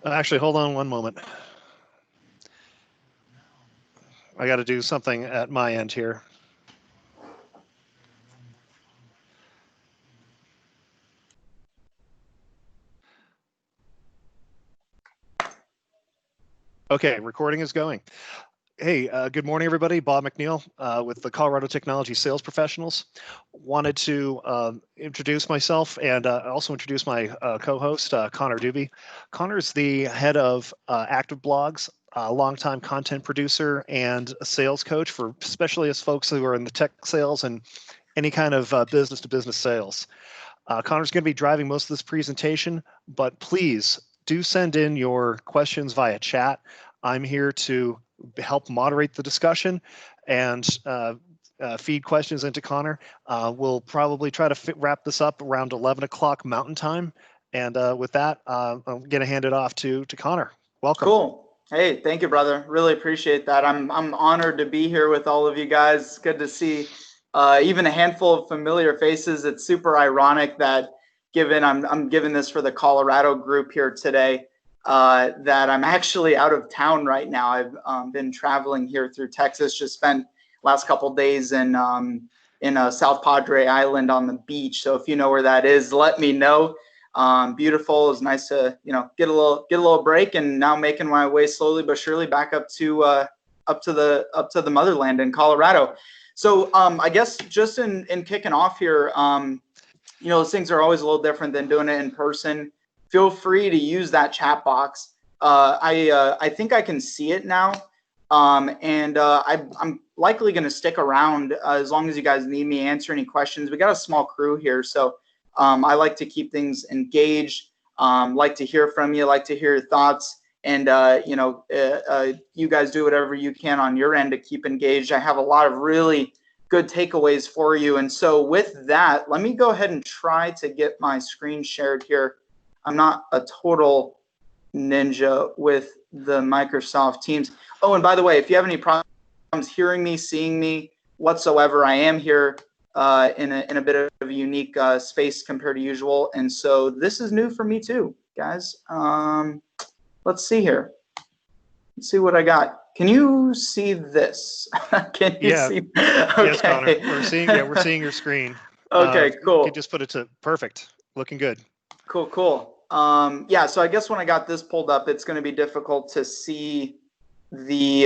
Actually, hold on one moment. I got to do something at my end here. Okay, recording is going. Hey, good morning, everybody. Bob McNeil with the Colorado Technology Sales Professionals. Wanted to introduce myself and also introduce my co-host, Connor Dube. Connor's the head of Active Blogs, a longtime content producer and a sales coach for especially as folks who are in the tech sales and any kind of business-to-business sales. Connor's going to be driving most of this presentation, but please do send in your questions via chat. I'm here to help moderate the discussion and feed questions into Connor. We'll probably try to wrap this up around 11 o'clock Mountain Time. And with that, I'm going to hand it off to Connor. Welcome. Cool. Hey, thank you, brother. Really appreciate that. I'm honored to be here with all of you guys. Good to see even a handful of familiar faces. It's super ironic that given I'm giving this for the Colorado group here today, that I'm actually out of town right now. I've been traveling here through Texas. Just spent last couple days in South Padre Island on the beach. So if you know where that is, let me know. Beautiful. It's nice to get a little break, and now making my way slowly but surely back up to the motherland in Colorado. So I guess just in kicking off here, those things are always a little different than doing it in person. Feel free to use that chat box. I think I can see it now, and I'm likely going to stick around as long as you guys need me, answer any questions. We got a small crew here, so I like to keep things engaged. Like to hear from you, like to hear your thoughts, and you guys do whatever you can on your end to keep engaged. I have a lot of really good takeaways for you, and so with that, let me go ahead and try to get my screen shared here. I'm not a total ninja with the Microsoft Teams. Oh, and by the way, if you have any problems hearing me, seeing me whatsoever, I am here in a bit of a unique space compared to usual. And so this is new for me too, guys. Let's see here. Let's see what I got. Can you see this? Can you see? Okay. Yes, Connor. We're seeing your screen. Okay, cool. You can just put it to perfect. Looking good. Cool. Yeah, so I guess when I got this pulled up, it's going to be difficult to see the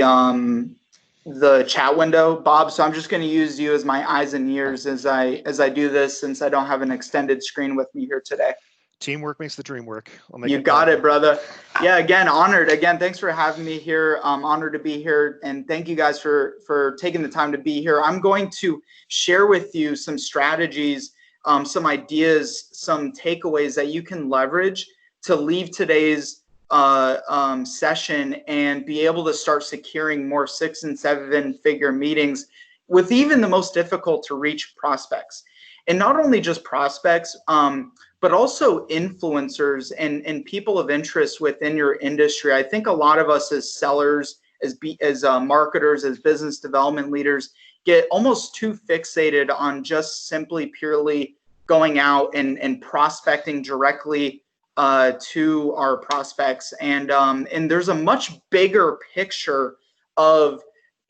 chat window, Bob. So I'm just going to use you as my eyes and ears as I do this, since I don't have an extended screen with me here today. Teamwork makes the dream work. You got it, brother. Yeah, again, honored. Again, thanks for having me here. I'm honored to be here, and thank you guys for taking the time to be here. I'm going to share with you some strategies, some ideas, some takeaways that you can leverage to leave today's session and be able to start securing more 6- and 7-figure meetings with even the most difficult to reach prospects. And not only just prospects, but also influencers and people of interest within your industry. I think a lot of us as sellers, as marketers, as business development leaders, get almost too fixated on just simply purely going out and prospecting directly to our prospects. And there's a much bigger picture of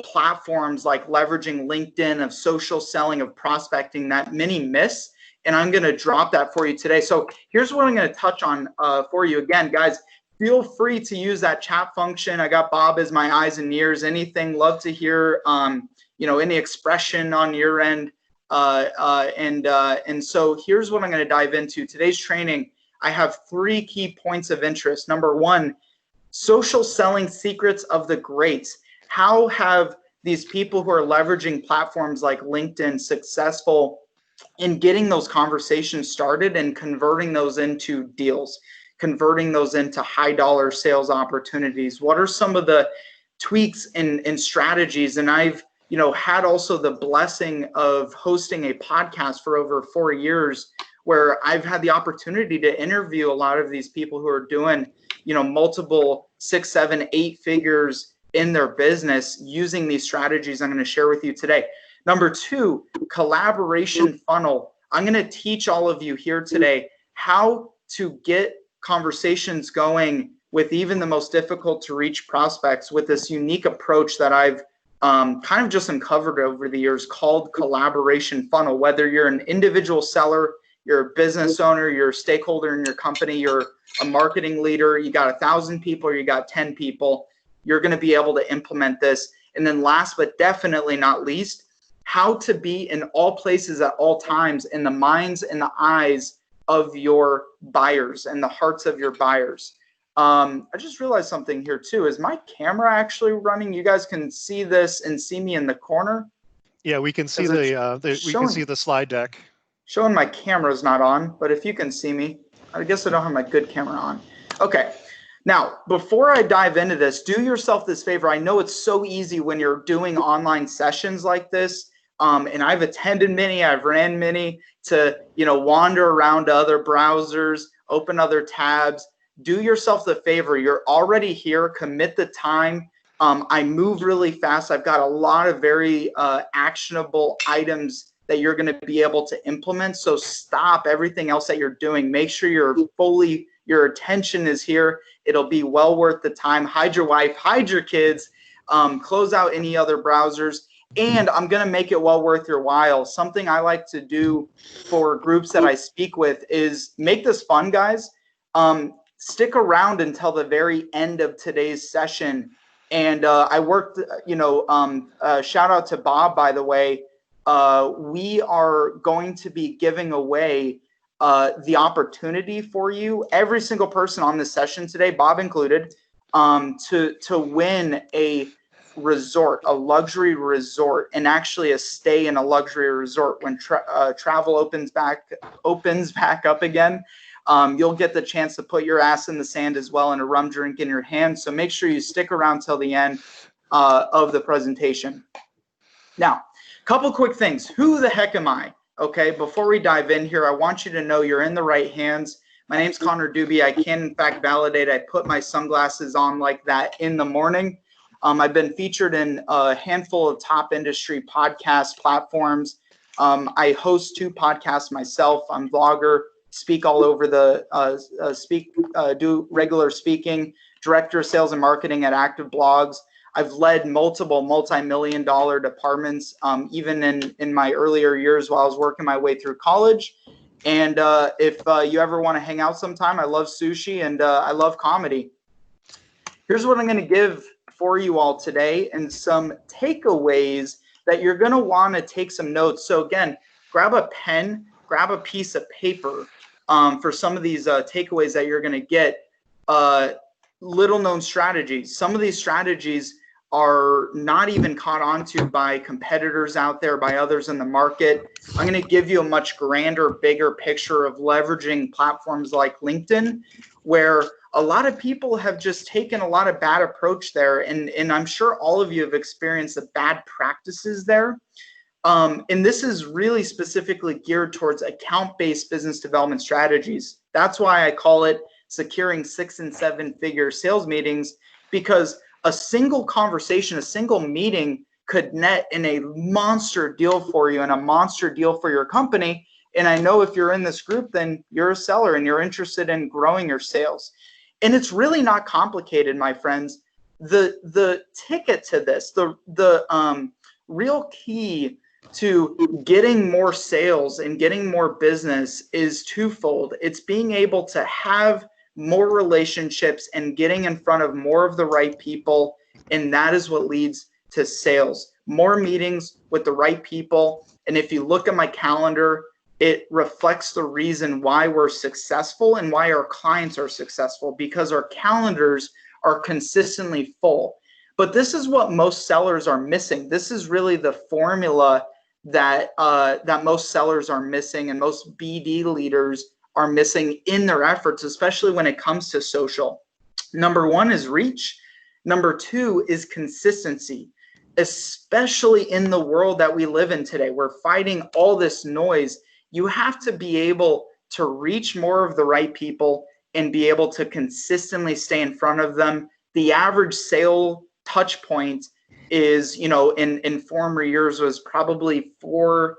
platforms like leveraging LinkedIn, of social selling, of prospecting that many miss. And I'm going to drop that for you today. So here's what I'm going to touch on for you. Again, guys, feel free to use that chat function. I got Bob as my eyes and ears. Anything, love to hear, any expression on your end. And so here's what I'm going to dive into. Today's training, I have 3 key points of interest. Number 1, social selling secrets of the greats. How have these people who are leveraging platforms like LinkedIn successful in getting those conversations started and converting those into deals, converting those into high dollar sales opportunities? What are some of the tweaks and strategies? And I've had also the blessing of hosting a podcast for over 4 years, where I've had the opportunity to interview a lot of these people who are doing, multiple 6, 7, 8 figures in their business using these strategies I'm going to share with you today. Number 2, collaboration funnel. I'm going to teach all of you here today how to get conversations going with even the most difficult to reach prospects with this unique approach that I've kind of just uncovered over the years called collaboration funnel. Whether you're an individual seller, you're a business owner, you're a stakeholder in your company, you're a marketing leader, you got 1,000 people, or you got 10 people, you're going to be able to implement this. And then last but definitely not least, how to be in all places at all times in the minds and the eyes of your buyers and the hearts of your buyers. I just realized something here too. Is my camera actually running? You guys can see this and see me in the corner. Yeah, we can see we can see the slide deck. Showing my camera's not on, but if you can see me, I guess I don't have my good camera on. Okay. Now, before I dive into this, do yourself this favor. I know it's so easy when you're doing online sessions like this. And I've attended many, I've ran many, to, wander around to other browsers, open other tabs. Do yourself the favor. You're already here. Commit the time. I move really fast. I've got a lot of very actionable items that you're going to be able to implement. So stop everything else that you're doing. Make sure your attention is here. It'll be well worth the time. Hide your wife, hide your kids, close out any other browsers. And I'm going to make it well worth your while. Something I like to do for groups that I speak with is make this fun, guys. Stick around until the very end of today's session. And I worked, shout out to Bob, by the way. We are going to be giving away the opportunity for you, every single person on this session today, Bob included, to win a resort, a luxury resort, and actually a stay in a luxury resort when travel opens back up again. You'll get the chance to put your ass in the sand as well and a rum drink in your hand. So make sure you stick around till the end of the presentation. Now, a couple quick things. Who the heck am I? Okay, before we dive in here, I want you to know you're in the right hands. My name's Connor Dube. I can, in fact, validate I put my sunglasses on like that in the morning. I've been featured in a handful of top industry podcast platforms. I host 2 podcasts myself. I'm a vlogger, speak all over do regular speaking, director of sales and marketing at Active Blogs. I've led multiple multi-million-dollar departments, even in my earlier years while I was working my way through college. And if you ever want to hang out sometime, I love sushi and I love comedy. Here's what I'm going to give for you all today and some takeaways that you're going to want to take some notes. So again, grab a pen, grab a piece of paper for some of these takeaways that you're going to get. Little known strategies. Some of these strategies are not even caught onto by competitors out there, by others in the market. I'm going to give you a much grander, bigger picture of leveraging platforms like LinkedIn, where a lot of people have just taken a lot of bad approach there. And I'm sure all of you have experienced the bad practices there. And this is really specifically geared towards account-based business development strategies. That's why I call it securing 6- and 7-figure sales meetings, because a single conversation, a single meeting could net in a monster deal for you and a monster deal for your company. And I know if you're in this group, then you're a seller and you're interested in growing your sales. And it's really not complicated, my friends. The ticket to this, the real key to getting more sales and getting more business is twofold. It's being able to have more relationships and getting in front of more of the right people. And that is what leads to sales. More meetings with the right people. And if you look at my calendar, it reflects the reason why we're successful and why our clients are successful, because our calendars are consistently full. But this is what most sellers are missing. This is really the formula that most sellers are missing and most BD leaders are missing in their efforts, especially when it comes to social. Number 1 is reach. Number 2 is consistency, especially in the world that we live in today. We're fighting all this noise. You have to be able to reach more of the right people and be able to consistently stay in front of them. The average sale touch point is, in former years was probably 4,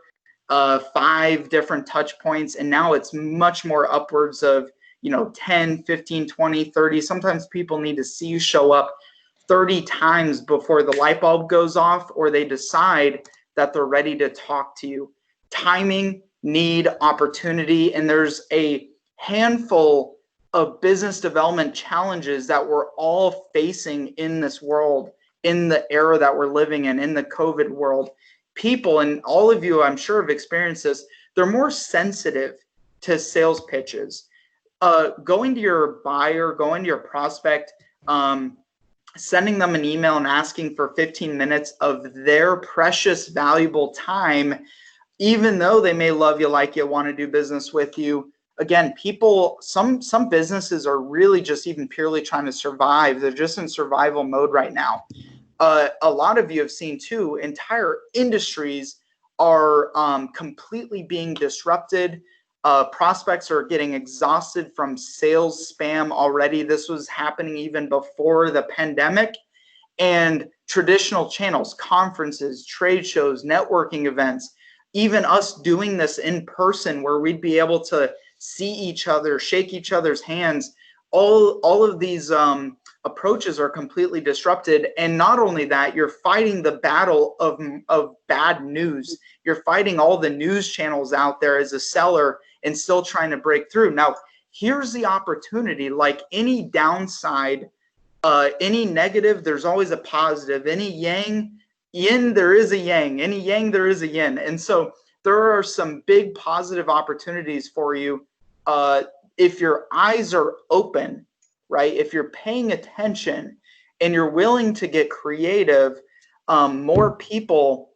5 different touch points. And now it's much more upwards of, 10, 15, 20, 30. Sometimes people need to see you show up 30 times before the light bulb goes off, or they decide that they're ready to talk to you. Timing, need, opportunity, and there's a handful of business development challenges that we're all facing in this world, in the era that we're living in the COVID world. People, and all of you, I'm sure, have experienced this, they're more sensitive to sales pitches. Going to your buyer, going to your prospect, sending them an email and asking for 15 minutes of their precious, valuable time, even though they may love you, like you, want to do business with you. Again, people, some businesses are really just even purely trying to survive. They're just in survival mode right now. A lot of you have seen too, entire industries are completely being disrupted. Prospects are getting exhausted from sales spam already. This was happening even before the pandemic. And traditional channels, conferences, trade shows, networking events, even us doing this in person where we'd be able to see each other, shake each other's hands, all of these approaches are completely disrupted. And not only that, you're fighting the battle of bad news. You're fighting all the news channels out there as a seller and still trying to break through. Now, here's the opportunity. Like any downside, any negative, there's always a positive. Any yin, there is a yang. Any yang, there is a yin. And so there are some big positive opportunities for you if your eyes are open, right? If you're paying attention and you're willing to get creative, more people,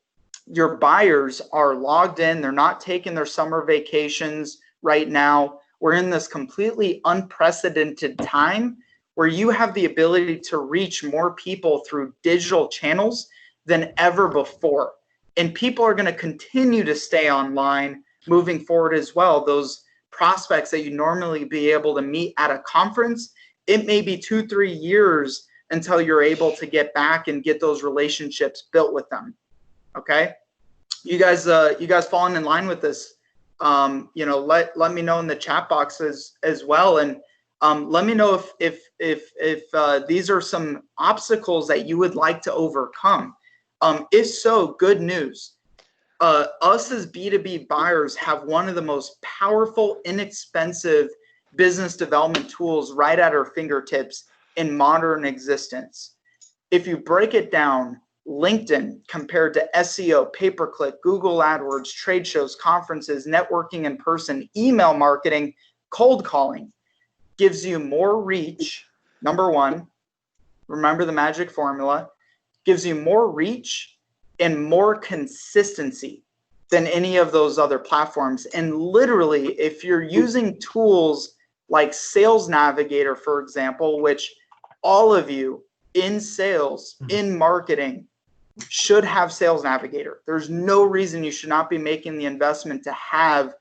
your buyers, are logged in. They're not taking their summer vacations right now. We're in this completely unprecedented time where you have the ability to reach more people through digital channels than ever before. And people are going to continue to stay online moving forward as well. Those prospects that you normally be able to meet at a conference, it may be 2-3 years until you're able to get back and get those relationships built with them. Okay, you guys falling in line with this? Let me know in the chat box as well, and let me know if these are some obstacles that you would like to overcome. If so, good news. Us as B2B buyers have one of the most powerful, inexpensive business development tools right at our fingertips in modern existence. If you break it down, LinkedIn compared to SEO, pay-per-click, Google AdWords, trade shows, conferences, networking in person, email marketing, cold calling, gives you more reach. Number one, remember the magic formula, gives you more reach and more consistency than any of those other platforms. And literally, if you're using tools like Sales Navigator, for example, which all of you in sales, in marketing, should have Sales Navigator. There's no reason you should not be making the investment to have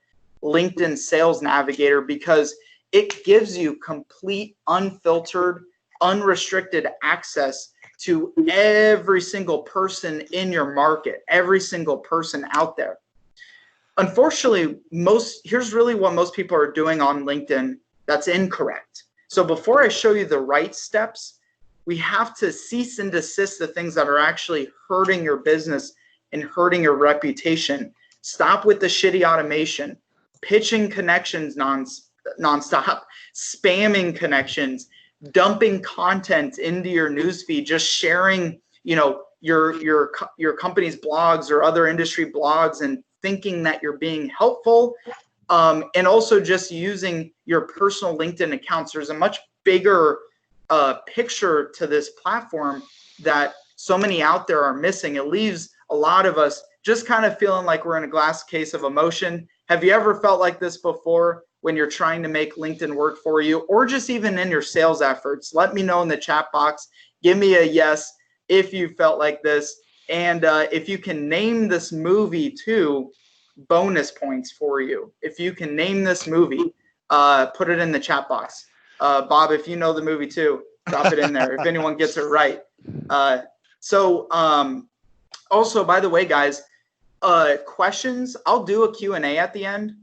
LinkedIn Sales Navigator, because it gives you complete, unfiltered, unrestricted access to every single person in your market, every single person out there. Unfortunately, here's really what most people are doing on LinkedIn that's incorrect. So before I show you the right steps, we have to cease and desist the things that are actually hurting your business and hurting your reputation. Stop with the shitty automation, pitching connections nonstop, spamming connections, dumping content into your newsfeed, just sharing, your company's blogs or other industry blogs and thinking that you're being helpful, and also just using your personal LinkedIn accounts. There's a much bigger picture to this platform that so many out there are missing. It leaves a lot of us just kind of feeling like we're in a glass case of emotion. Have you ever felt like this before when you're trying to make LinkedIn work for you, or just even in your sales efforts? Let me know in the chat box. Give me a yes if you felt like this. And if you can name this movie too, bonus points for you. If you can name this movie, put it in the chat box. Bob, if you know the movie too, drop it in there if anyone gets it right. Also, by the way, guys, questions, I'll do a Q&A at the end.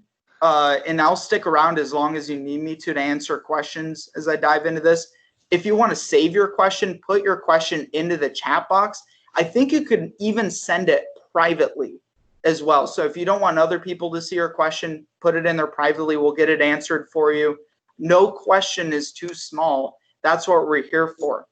and I'll stick around as long as you need me to answer questions as I dive into this. If you want to save your question, put your question into the chat box. I think you could even send it privately as well. So if you don't want other people to see your question, put it in there privately. We'll get it answered for you. No question is too small. That's what we're here for.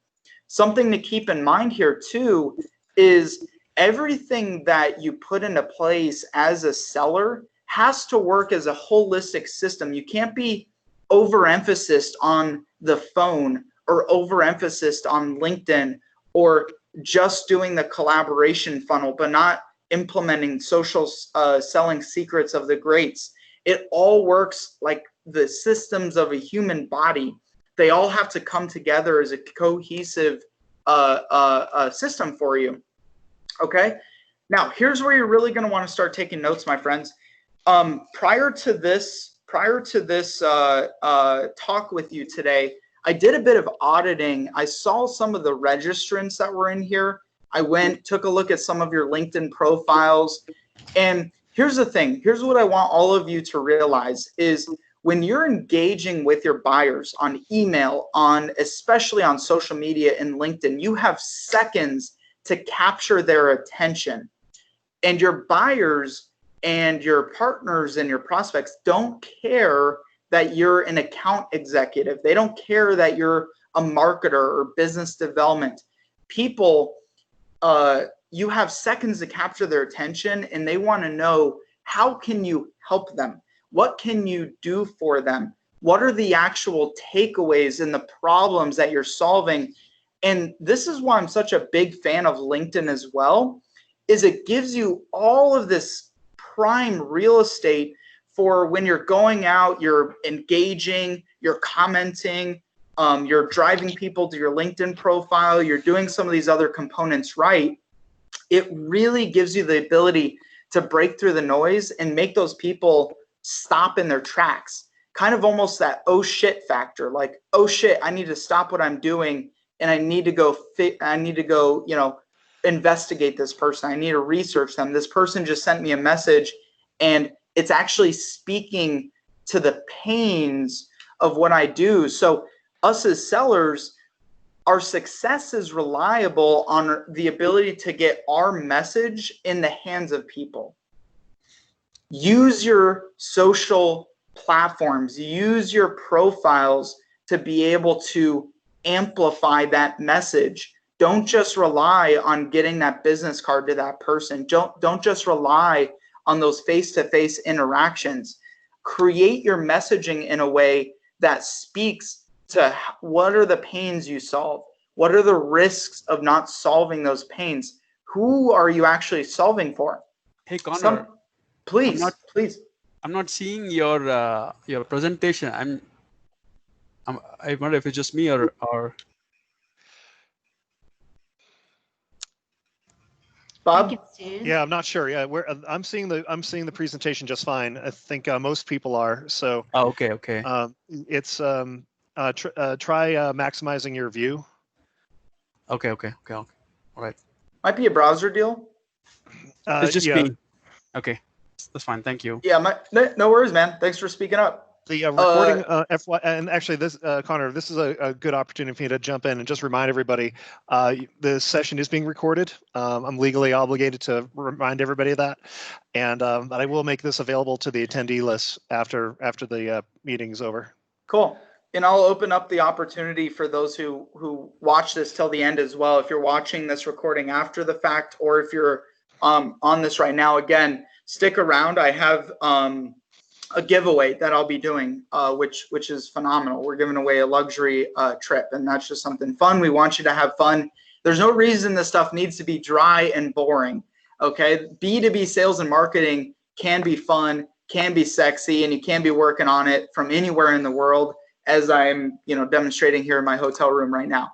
Something to keep in mind here too is everything that you put into place as a seller has to work as a holistic system. You can't be overemphasis on the phone or overemphasis on LinkedIn or just doing the collaboration funnel, but not implementing social selling secrets of the greats. It all works like the systems of a human body. They all have to come together as a cohesive system for you. Okay. Now, here's where you're really going to want to start taking notes, my friends. Prior to this talk with you today, I did a bit of auditing. I saw some of the registrants that were in here. I took a look at some of your LinkedIn profiles. And here's the thing. Here's what I want all of you to realize is when you're engaging with your buyers on email, especially on social media and LinkedIn, you have seconds to capture their attention. And your buyers and your partners and your prospects don't care that you're an account executive. They don't care that you're a marketer or business development. People, you have seconds to capture their attention, and they want to know, how can you help them? What can you do for them? What are the actual takeaways and the problems that you're solving? And this is why I'm such a big fan of LinkedIn as well, is it gives you all of this prime real estate for when you're going out, you're engaging, you're commenting, you're driving people to your LinkedIn profile, you're doing some of these other components right. It really gives you the ability to break through the noise and make those people stop in their tracks. Kind of almost that oh shit factor, like, oh shit, I need to stop what I'm doing and I need to go investigate this person. I need to research them. This person just sent me a message and it's actually speaking to the pains of what I do. So us as sellers, our success is reliable on the ability to get our message in the hands of people. Use your social platforms, use your profiles to be able to amplify that message. Don't just rely on getting that business card to that person. Don't just rely on those face-to-face interactions. Create your messaging in a way that speaks to what are the pains you solve? What are the risks of not solving those pains? Who are you actually solving for? Hey, Connor. Please. I'm not seeing your presentation. I wonder if it's just me or Bob? Yeah, I'm not sure. Yeah, I'm seeing the presentation just fine. I think most people are. So. Oh, okay. It's try maximizing your view. Okay. All right. Might be a browser deal. It's just me. Okay, that's fine. Thank you. Yeah, no worries, man. Thanks for speaking up. The recording, FY, and actually this, Connor, this is a good opportunity for me to jump in and just remind everybody, the session is being recorded. I'm legally obligated to remind everybody of that. And but I will make this available to the attendee list after the meeting's over. Cool. And I'll open up the opportunity for those who watch this till the end as well. If you're watching this recording after the fact, or if you're on this right now, again, stick around. I have a giveaway that I'll be doing, which is phenomenal. We're giving away a luxury trip, and that's just something fun. We want you to have fun. There's no reason this stuff needs to be dry and boring. Okay, B2B sales and marketing can be fun, can be sexy, and you can be working on it from anywhere in the world, as I'm demonstrating here in my hotel room right now.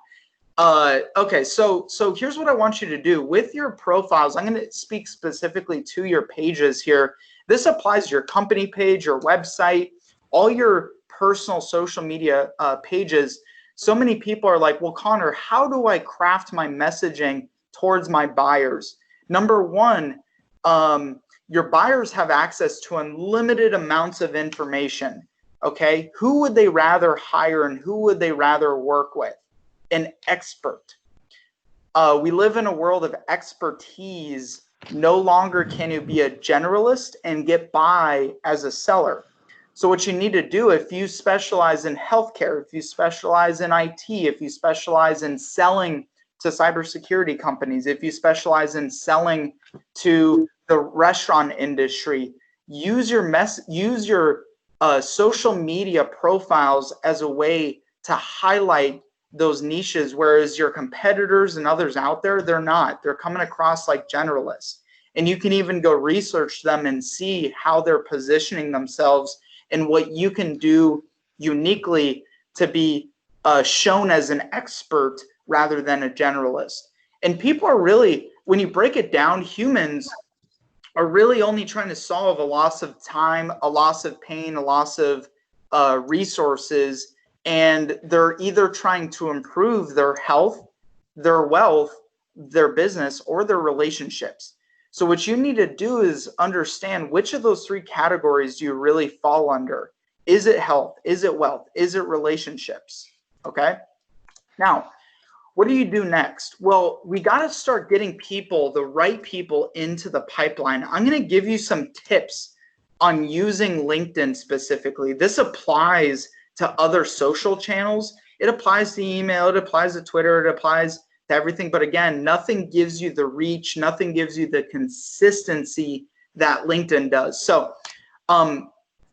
Okay, so here's what I want you to do with your profiles. I'm going to speak specifically to your pages here. This applies to your company page, your website, all your personal social media pages. So many people are like, well, Connor, how do I craft my messaging towards my buyers? Number one, your buyers have access to unlimited amounts of information. Okay, who would they rather hire and who would they rather work with? An expert. We live in a world of expertise. No longer can you be a generalist and get by as a seller. So what you need to do, if you specialize in healthcare, if you specialize in IT, if you specialize in selling to cybersecurity companies, if you specialize in selling to the restaurant industry, use your social media profiles as a way to highlight those niches, whereas your competitors and others out there, they're not. They're coming across like generalists. And you can even go research them and see how they're positioning themselves and what you can do uniquely to be shown as an expert rather than a generalist. And people are really, when you break it down, humans are really only trying to solve a loss of time, a loss of pain, a loss of resources, and they're either trying to improve their health, their wealth, their business, or their relationships. So what you need to do is understand which of those three categories do you really fall under. Is it health? Is it wealth? Is it relationships? Okay. Now, what do you do next? Well, we got to start getting people, the right people, into the pipeline. I'm going to give you some tips on using LinkedIn specifically. This applies to other social channels. It applies to email. It applies to Twitter. It applies to everything. But again, nothing gives you the reach. Nothing gives you the consistency that LinkedIn does. So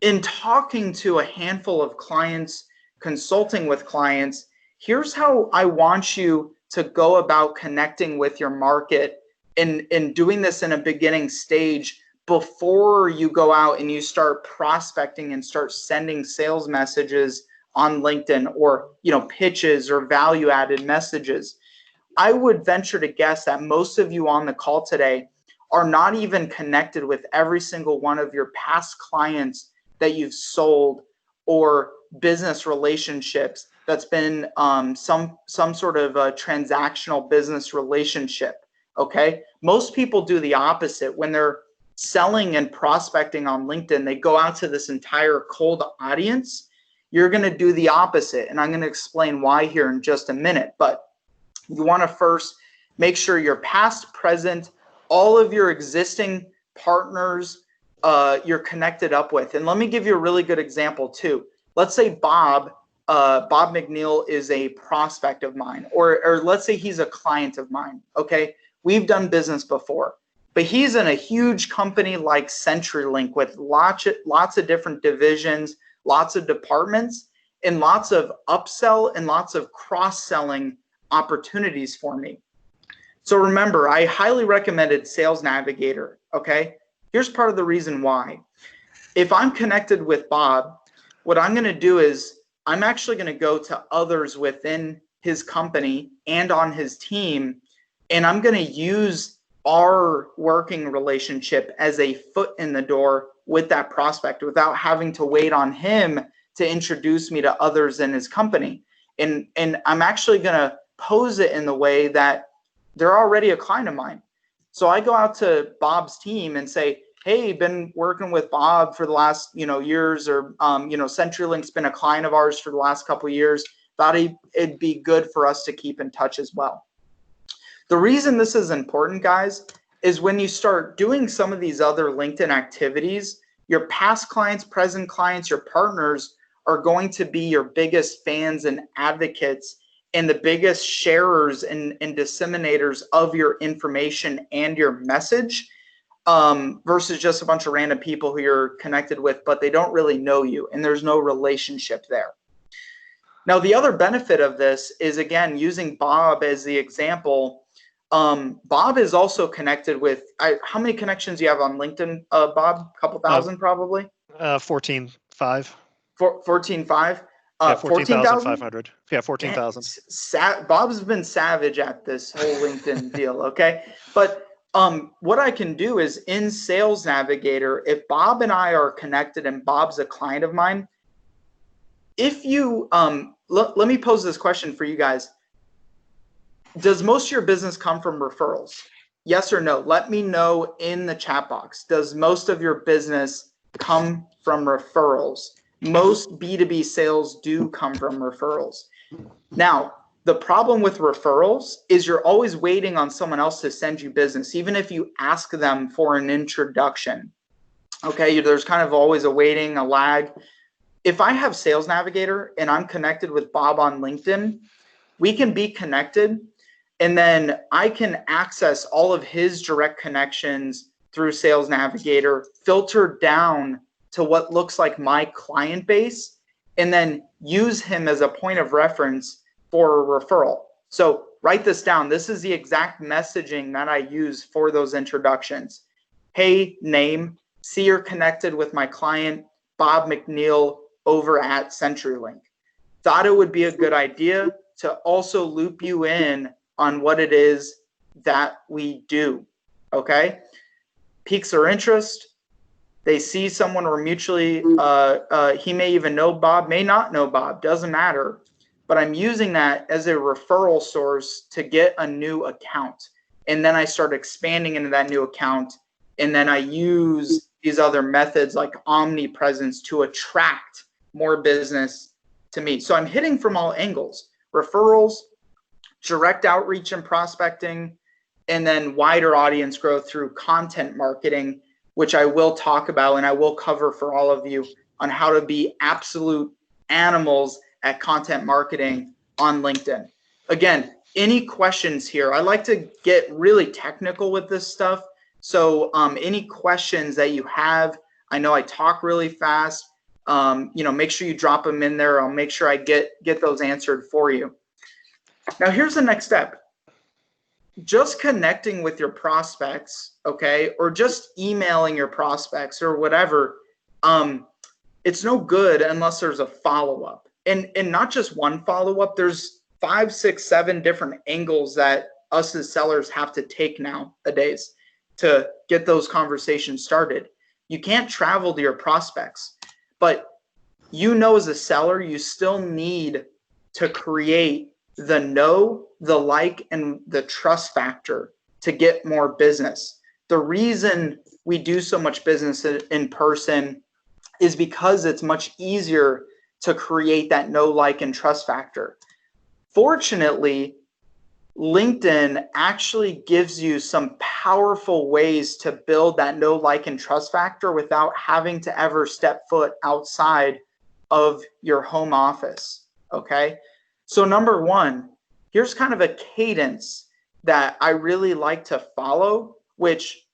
in talking to a handful of clients, consulting with clients, here's how I want you to go about connecting with your market and doing this in a beginning stage before you go out and you start prospecting and start sending sales messages on LinkedIn, or pitches or value added messages. I would venture to guess that most of you on the call today are not even connected with every single one of your past clients that you've sold, or business relationships that's been some sort of a transactional business relationship. Okay, most people do the opposite. When they're selling and prospecting on LinkedIn, they go out to this entire cold audience. You're going to do the opposite, and I'm going to explain why here in just a minute. But you want to first make sure your past, present, all of your existing partners you're connected up with. And let me give you a really good example too. Let's say Bob McNeil is a prospect of mine, or let's say he's a client of mine. Okay, we've done business before, but he's in a huge company like CenturyLink with lots of different divisions, lots of departments, and lots of upsell and lots of cross-selling opportunities for me. So remember, I highly recommended Sales Navigator. Okay, here's part of the reason why. If I'm connected with Bob, what I'm going to do is I'm actually going to go to others within his company and on his team, and I'm going to use our working relationship as a foot in the door with that prospect without having to wait on him to introduce me to others in his company. And I'm actually going to pose it in the way that they're already a client of mine. So I go out to Bob's team and say, hey, been working with Bob for the last years, or CenturyLink's been a client of ours for the last couple of years. Thought it'd be good for us to keep in touch as well. The reason this is important, guys, is when you start doing some of these other LinkedIn activities, your past clients, present clients, your partners are going to be your biggest fans and advocates and the biggest sharers and disseminators of your information and your message, versus just a bunch of random people who you're connected with, but they don't really know you and there's no relationship there. Now, the other benefit of this is, again, using Bob as the example. Bob is also connected with, how many connections do you have on LinkedIn, Bob? A couple thousand, probably? 14,500. 14,500? 14,500. Yeah, 14,000. Bob's been savage at this whole LinkedIn deal, okay? But what I can do is in Sales Navigator, if Bob and I are connected and Bob's a client of mine, if you, let me pose this question for you guys. Does most of your business come from referrals? yes or no? Let me know in the chat box. Does most of your business come from referrals? Most B2B sales do come from referrals. Now, the problem with referrals is you're always waiting on someone else to send you business, even if you ask them for an introduction. Okay, there's kind of always a waiting, a lag. If I have Sales Navigator and I'm connected with Bob on LinkedIn, we can be connected, and then I can access all of his direct connections through Sales Navigator, filter down to what looks like my client base, and then use him as a point of reference for a referral. So write this down. This is the exact messaging that I use for those introductions. Hey, name, see you're connected with my client, Bob McNeil, over at CenturyLink. Thought it would be a good idea to also loop you in on what it is that we do, okay? Piques their interest. They see someone or mutually, he may even know Bob, may not know Bob, doesn't matter. But I'm using that as a referral source to get a new account. And then I start expanding into that new account. And then I use these other methods like omnipresence to attract more business to me. So I'm hitting from all angles: referrals, direct outreach and prospecting, and then wider audience growth through content marketing, which I will talk about and I will cover for all of you on how to be absolute animals at content marketing on LinkedIn. Again, any questions here? I like to get really technical with this stuff. So any questions that you have, I know I talk really fast. Make sure you drop them in there. I'll make sure I get those answered for you. Now, here's the next step. Just connecting with your prospects, okay, or just emailing your prospects or whatever, it's no good unless there's a follow-up. And not just one follow-up, there's 5, 6, 7 different angles that us as sellers have to take nowadays to get those conversations started. You can't travel to your prospects, but as a seller, you still need to create the know, the like, and the trust factor to get more business. The reason we do so much business in person is because it's much easier to create that know, like, and trust factor. Fortunately, LinkedIn actually gives you some powerful ways to build that know, like, and trust factor without having to ever step foot outside of your home office, okay? So number one, here's kind of a cadence that I really like to follow, which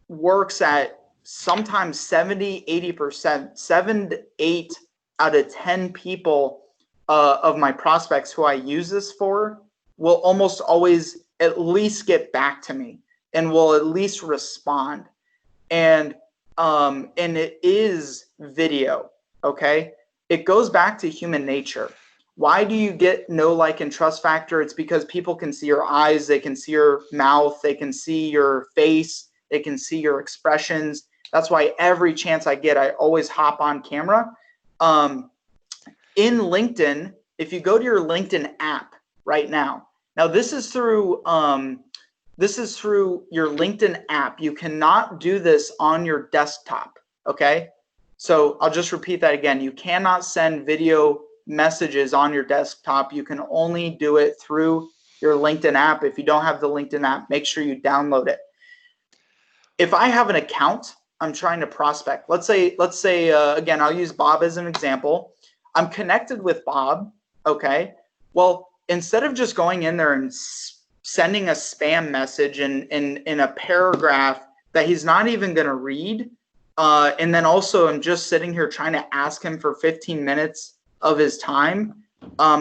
works at sometimes 70, 80%, 7 to 8 out of 10 people of my prospects who I use this for will almost always at least get back to me and will at least respond. And it is video, okay? It goes back to human nature. Why do you get know, like, and trust factor? It's because people can see your eyes, they can see your mouth, they can see your face, they can see your expressions. That's why every chance I get, I always hop on camera. In LinkedIn, if you go to your LinkedIn app right now, this is through your LinkedIn app. You cannot do this on your desktop, okay? So I'll just repeat that again. You cannot send video messages on your desktop. You can only do it through your LinkedIn app. If you don't have the LinkedIn app, make sure you download it. If I have an account, I'm trying to prospect. Let's say again, I'll use Bob as an example. I'm connected with Bob, okay? Well, instead of just going in there and sending a spam message in a paragraph that he's not even going to read, and then also I'm just sitting here trying to ask him for 15 minutes of his time,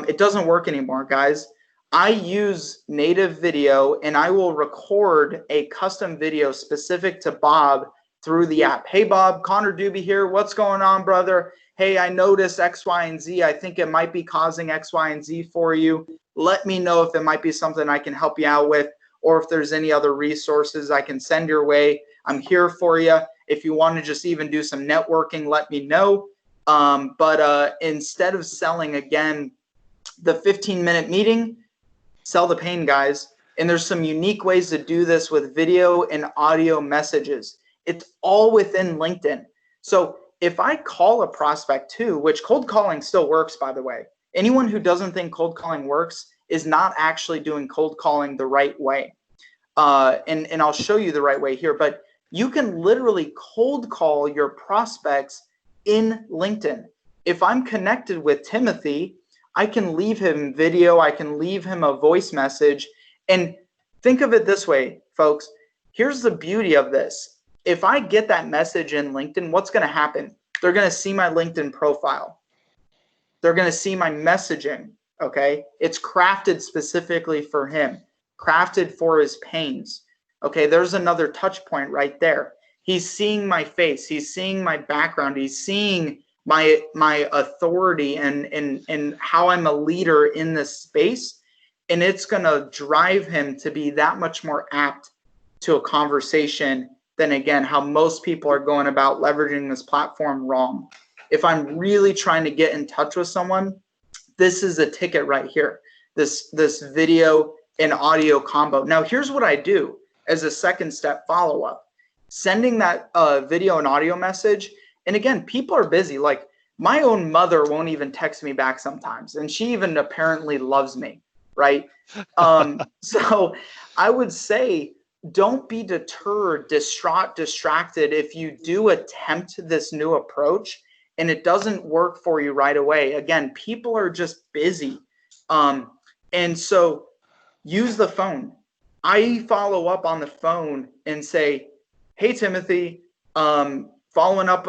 it doesn't work anymore, guys. I use native video and I will record a custom video specific to Bob through the app. Hey, Bob, Connor Dube here. What's going on, brother? Hey, I noticed X, Y, and Z. I think it might be causing X, Y, and Z for you. Let me know if it might be something I can help you out with, or if there's any other resources I can send your way. I'm here for you. If you want to just even do some networking, let me know. But instead of selling, again, the 15-minute meeting, sell the pain, guys. And there's some unique ways to do this with video and audio messages. It's all within LinkedIn. So if I call a prospect too, which cold calling still works, by the way, anyone who doesn't think cold calling works is not actually doing cold calling the right way. And I'll show you the right way here, but you can literally cold call your prospects in LinkedIn. If I'm connected with Timothy, I can leave him video, I can leave him a voice message. And think of it this way, folks. Here's the beauty of this. If I get that message in LinkedIn, what's going to happen? They're going to see my LinkedIn profile. They're going to see my messaging, okay? It's crafted specifically for him, crafted for his pains. Okay, there's another touch point right there. He's seeing my face. He's seeing my background. He's seeing my authority and how I'm a leader in this space. And it's going to drive him to be that much more apt to a conversation than, again, how most people are going about leveraging this platform wrong. If I'm really trying to get in touch with someone, this is a ticket right here, this video and audio combo. Now, here's what I do as a second step follow-up. Sending that video and audio message. And again, people are busy. Like, my own mother won't even text me back sometimes. And she even apparently loves me, right? So I would say, don't be deterred, distraught, distracted if you do attempt this new approach and it doesn't work for you right away. Again, people are just busy. And so use the phone. I follow up on the phone and say, hey, Timothy, following up,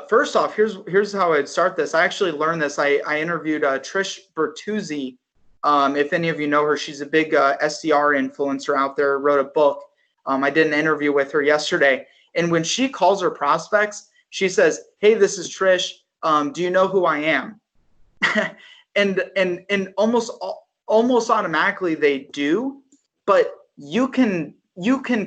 first off, here's how I'd start this. I actually learned this. I interviewed Trish Bertuzzi. If any of you know her, she's a big SDR influencer out there, wrote a book. I did an interview with her yesterday. And when she calls her prospects, she says, hey, this is Trish. Do you know who I am? and almost automatically they do. But you can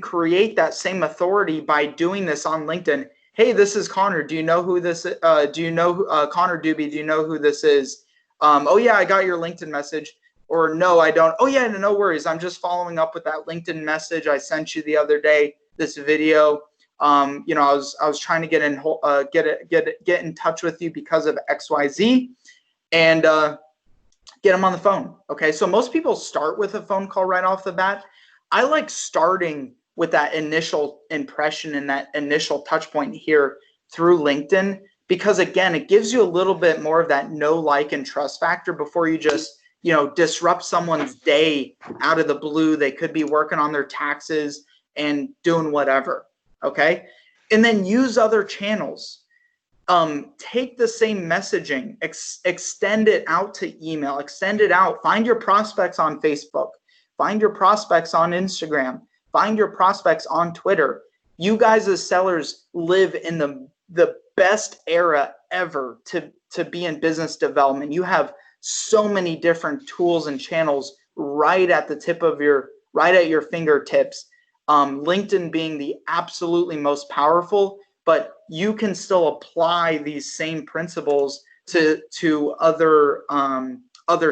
create that same authority by doing this on LinkedIn. Hey, this is Connor. Do you know who this is? Do you know Connor Dube? Do you know who this is? Oh yeah, I got your LinkedIn message. Or no, I don't. Oh yeah, no worries. I'm just following up with that LinkedIn message I sent you the other day. This video. I was trying to get in touch with you because of XYZ, and get them on the phone. Okay, so most people start with a phone call right off the bat. I like starting with that initial impression and that initial touch point here through LinkedIn, because again, it gives you a little bit more of that know, like, and trust factor before you just, disrupt someone's day out of the blue. They could be working on their taxes and doing whatever. Okay, and then use other channels. Take the same messaging, extend it out to email, extend it out. Find your prospects on Facebook. Find your prospects on Instagram. Find your prospects on Twitter. You guys as sellers live in the best era ever to be in business development. You have so many different tools and channels right at your fingertips. LinkedIn being the absolutely most powerful, but you can still apply these same principles to other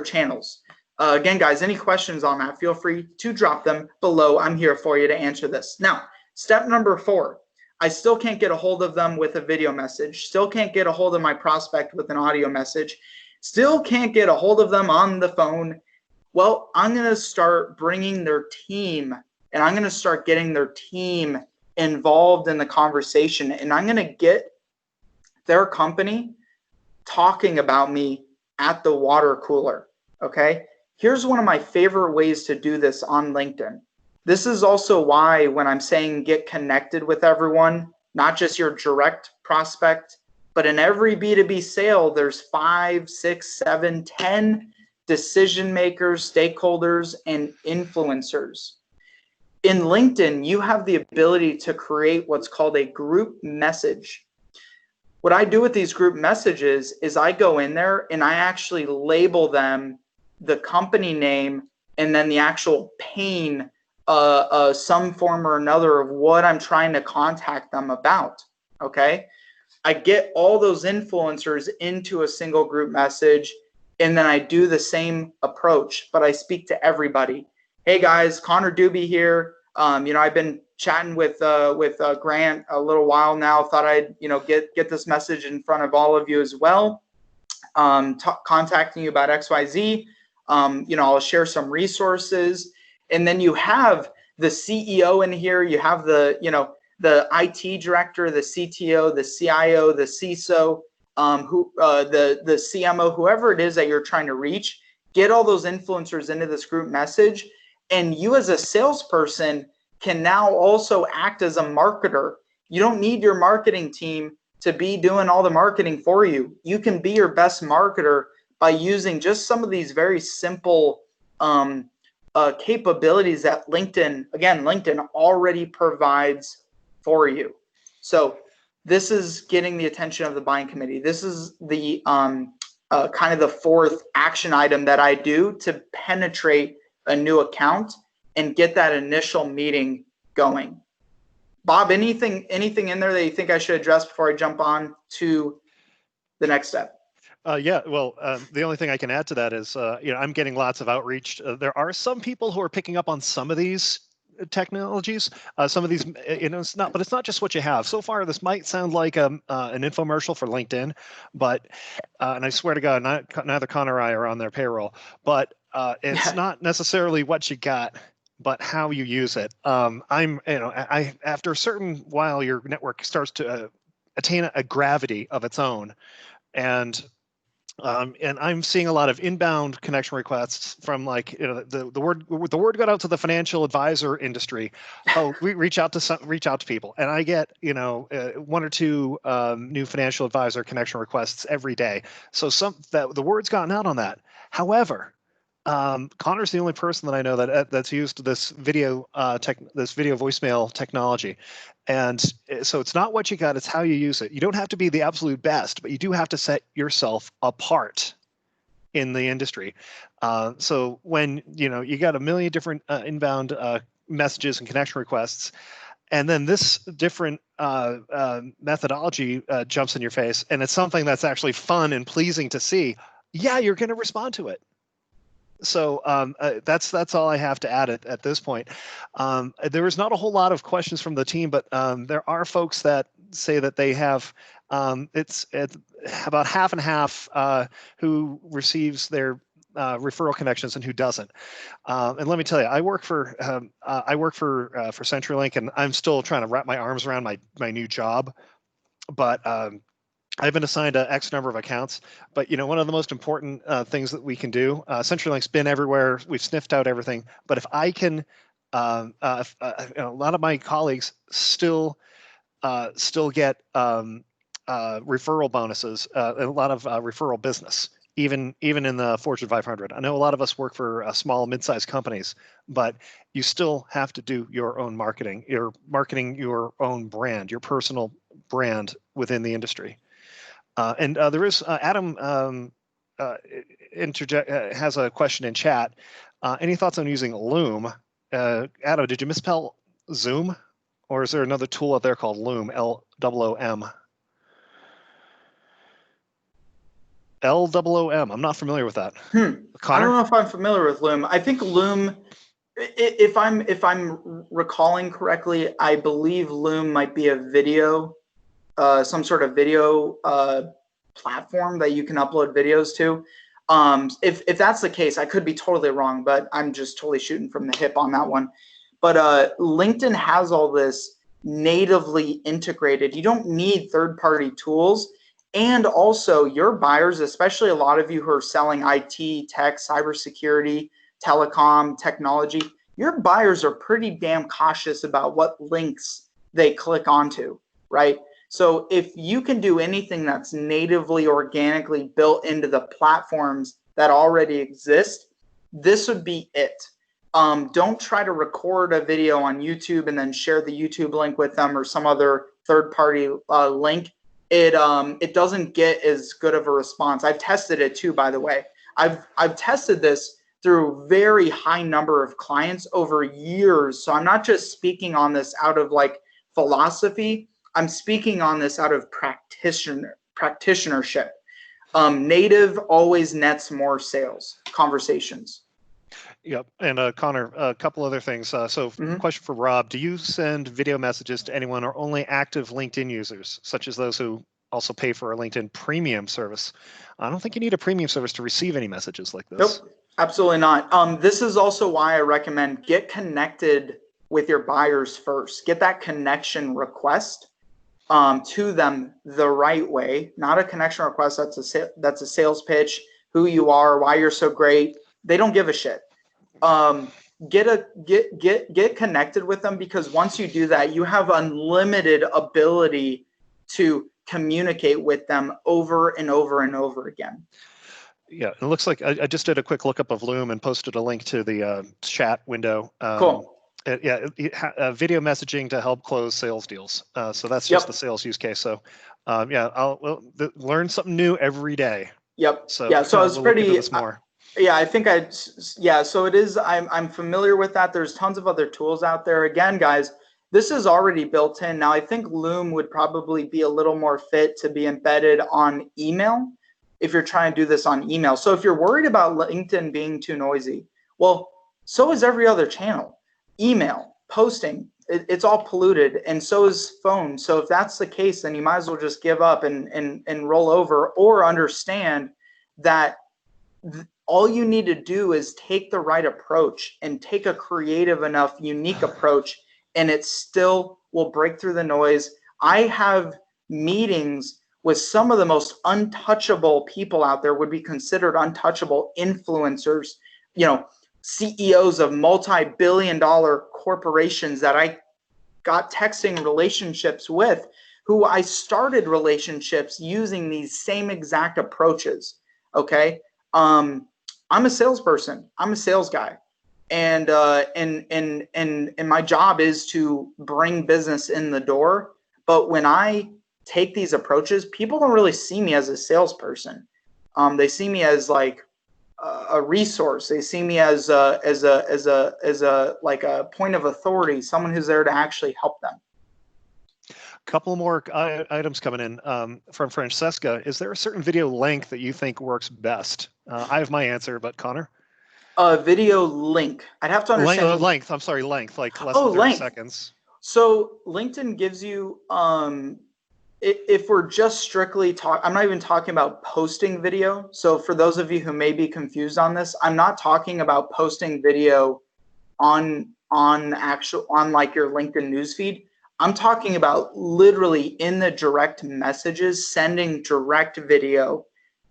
channels. Again, guys, any questions on that, feel free to drop them below. I'm here for you to answer this. Now, step number 4, I still can't get a hold of them with a video message, still can't get a hold of my prospect with an audio message, still can't get a hold of them on the phone. Well, I'm going to start bringing their team, and I'm going to start getting their team involved in the conversation, and I'm going to get their company talking about me at the water cooler. Okay, here's one of my favorite ways to do this on LinkedIn. This is also why when I'm saying get connected with everyone, not just your direct prospect, but in every B2B sale, there's 5, 6, 7, 10 decision makers, stakeholders, and influencers. In LinkedIn, you have the ability to create what's called a group message. What I do with these group messages is I go in there and I actually label them the company name and then the actual pain, some form or another of what I'm trying to contact them about. Okay, I get all those influencers into a single group message, and then I do the same approach, but I speak to everybody. hey guys, Connor Dube here. I've been chatting with Grant a little while now. Thought I'd get this message in front of all of you as well. Contacting you about XYZ. I'll share some resources, and then you have the CEO in here. You have the IT director, the CTO, the CIO, the CISO, the CMO, whoever it is that you're trying to reach. Get all those influencers into this group message, and you as a salesperson can now also act as a marketer. You don't need your marketing team to be doing all the marketing for you. You can be your best marketer by using just some of these very simple capabilities that LinkedIn already provides for you. So this is getting the attention of the buying committee. This is the kind of the fourth action item that I do to penetrate a new account and get that initial meeting going. Bob, anything in there that you think I should address before I jump on to the next step? Yeah, well, the only thing I can add to that is, I'm getting lots of outreach. There are some people who are picking up on some of these technologies. Some of these, it's not just what you have. So far, this might sound like an infomercial for LinkedIn, but and I swear to God, neither Connor or I are on their payroll. But it's not necessarily what you got, but how you use it. After a certain while, your network starts to attain a gravity of its own, and I'm seeing a lot of inbound connection requests from the word got out to the financial advisor industry. Oh, we reach out to people, and I get one or two new financial advisor connection requests every day. So the word's gotten out on that. However, Connor's the only person that I know that's used this video voicemail technology, and so it's not what you got; it's how you use it. You don't have to be the absolute best, but you do have to set yourself apart in the industry. So when you got a million different inbound messages and connection requests, and then this different methodology jumps in your face, and it's something that's actually fun and pleasing to see. Yeah, you're going to respond to it. So that's all I have to add at this point. There is not a whole lot of questions from the team, but there are folks that say that they have it's about half and half who receives their referral connections and who doesn't. And let me tell you, I work for CenturyLink, and I'm still trying to wrap my arms around my new job, but I've been assigned an X number of accounts, but one of the most important things that we can do, CenturyLink's been everywhere. We've sniffed out everything, but if I can, a lot of my colleagues still get referral bonuses, a lot of referral business, even in the Fortune 500. I know a lot of us work for small, mid-sized companies, but you still have to do your own marketing. You're marketing your own brand, your personal brand within the industry. And there is Adam has a question in chat. Any thoughts on using Loom? Adam, did you misspell Zoom, or is there another tool out there called Loom? Loom. Loom. I'm not familiar with that. Connor? I don't know if I'm familiar with Loom. I think Loom, if I'm recalling correctly, I believe Loom might be a video. Some sort of video platform that you can upload videos to. If that's the case, I could be totally wrong, but I'm just totally shooting from the hip on that one. But LinkedIn has all this natively integrated. You don't need third-party tools. And also your buyers, especially a lot of you who are selling IT, tech, cybersecurity, telecom, technology, your buyers are pretty damn cautious about what links they click onto, right? So if you can do anything that's natively, organically built into the platforms that already exist, this would be it. Don't try to record a video on YouTube and then share the YouTube link with them or some other third-party link. It doesn't get as good of a response. I've tested it too, by the way. I've tested this through very high number of clients over years. So I'm not just speaking on this out of philosophy. I'm speaking on this out of practitionership. Native always nets more sales conversations. Yep. And Connor, a couple other things. So question for Rob, do you send video messages to anyone or only active LinkedIn users, such as those who also pay for a LinkedIn premium service? I don't think you need a premium service to receive any messages like this. Nope, absolutely not. This is also why I recommend get connected with your buyers first. Get that connection request to them the right way, not a connection request that's a sales pitch, who you are, why you're so great. They don't give a shit. Get connected with them, because once you do that, you have unlimited ability to communicate with them over and over and over again. Yeah, it looks like I just did a quick lookup of Loom and posted a link to the chat window. Cool. Video messaging to help close sales deals. So that's just the sales use case. So I'll learn something new every day. Yep. So yeah, so I was we'll pretty. look into this more. Yeah, I think so it is. I'm familiar with that. There's tons of other tools out there. Again, guys, this is already built in. Now, I think Loom would probably be a little more fit to be embedded on email if you're trying to do this on email. So if you're worried about LinkedIn being too noisy, well, so is every other channel. Email, posting, it's all polluted, and so is phone. So if that's the case, then you might as well just give up and roll over, or understand that all you need to do is take the right approach and take a creative enough, unique approach, and it still will break through the noise. I have meetings with some of the most untouchable people out there, would be considered untouchable influencers, CEOs of multi-billion-dollar corporations that I got texting relationships with, who I started relationships using these same exact approaches. Okay. I'm a salesperson. I'm a sales guy, and my job is to bring business in the door. But when I take these approaches, people don't really see me as a salesperson. They see me as like a resource. They see me as a like a point of authority, someone who's there to actually help them. Couple more items coming in from Francesca. Is there a certain video length that you think works best? I have my answer, but Connor? Video link. I'd have to understand. Length. I'm sorry, length, like less than 30 seconds. So LinkedIn gives you, if we're just strictly I'm not even talking about posting video. So for those of you who may be confused on this, I'm not talking about posting video on like your LinkedIn newsfeed. I'm talking about literally in the direct messages, sending direct video